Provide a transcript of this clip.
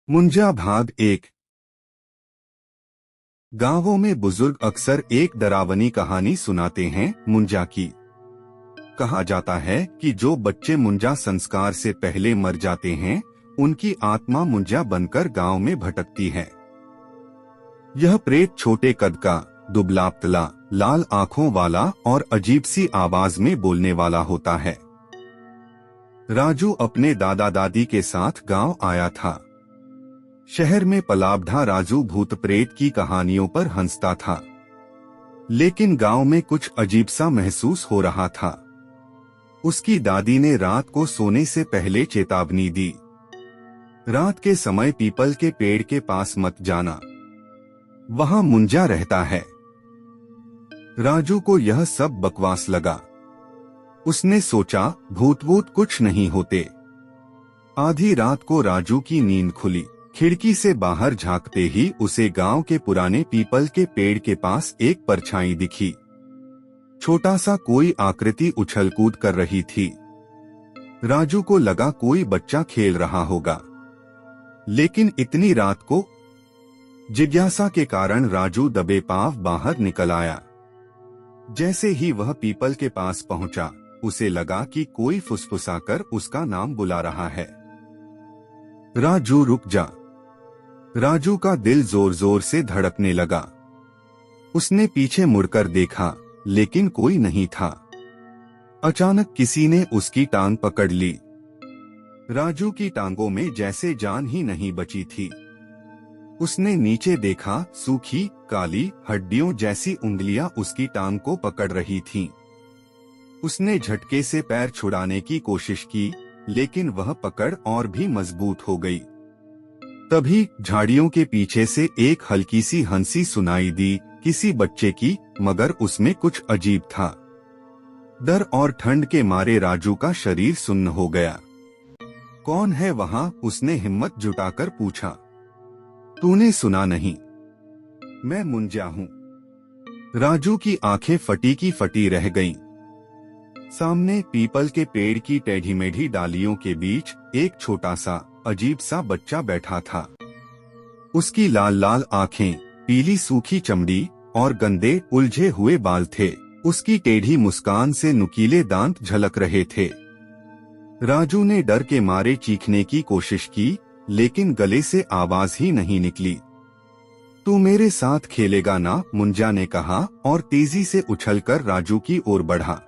मुंजा भाग 1। गांवों में बुजुर्ग अक्सर एक डरावनी कहानी सुनाते हैं मुंजा की। कहा जाता है कि जो बच्चे मुंजा संस्कार से पहले मर जाते हैं उनकी आत्मा मुंजा बनकर गांव में भटकती है। यह प्रेत छोटे कद का, दुबला पतला, लाल आंखों वाला और अजीब सी आवाज में बोलने वाला होता है। राजू अपने दादा दादी के साथ गांव आया था। शहर में पलाबढ़ा राजू भूत प्रेत की कहानियों पर हंसता था, लेकिन गांव में कुछ अजीब सा महसूस हो रहा था। उसकी दादी ने रात को सोने से पहले चेतावनी दी, रात के समय पीपल के पेड़ के पास मत जाना, वहां मुंजा रहता है। राजू को यह सब बकवास लगा। उसने सोचा भूत वूत कुछ नहीं होते। आधी रात को राजू की नींद खुली। खिड़की से बाहर झांकते ही उसे गांव के पुराने पीपल के पेड़ के पास एक परछाई दिखी। छोटा सा कोई आकृति उछल कूद कर रही थी। राजू को लगा कोई बच्चा खेल रहा होगा, लेकिन इतनी रात को? जिज्ञासा के कारण राजू दबे पांव बाहर निकल आया। जैसे ही वह पीपल के पास पहुंचा, उसे लगा कि कोई फुसफुसाकर उसका नाम बुला रहा है। राजू रुक जा। राजू का दिल जोर जोर से धड़कने लगा। उसने पीछे मुड़कर देखा, लेकिन कोई नहीं था। अचानक किसी ने उसकी टांग पकड़ ली। राजू की टांगों में जैसे जान ही नहीं बची थी। उसने नीचे देखा, सूखी काली हड्डियों जैसी उंगलियां उसकी टांग को पकड़ रही थीं। उसने झटके से पैर छुड़ाने की कोशिश की, लेकिन वह पकड़ और भी मजबूत हो गई। तभी झाड़ियों के पीछे से एक हल्की सी हंसी सुनाई दी, किसी बच्चे की, मगर उसमें कुछ अजीब था। डर और ठंड के मारे राजू का शरीर सुन्न हो गया। कौन है वहां? उसने हिम्मत जुटाकर पूछा। तूने सुना नहीं? मैं मुंजा हूँ। राजू की आंखें फटी की फटी रह गईं। सामने पीपल के पेड़ की टेढ़ी मेढ़ी डालियों के बीच एक छोटा सा अजीब सा बच्चा बैठा था। उसकी लाल लाल आंखें, पीली सूखी चमड़ी और गंदे उलझे हुए बाल थे। उसकी टेढ़ी मुस्कान से नुकीले दांत झलक रहे थे। राजू ने डर के मारे चीखने की कोशिश की, लेकिन गले से आवाज ही नहीं निकली। तू मेरे साथ खेलेगा ना? मुंजा ने कहा और तेजी से उछलकर राजू की ओर बढ़ा।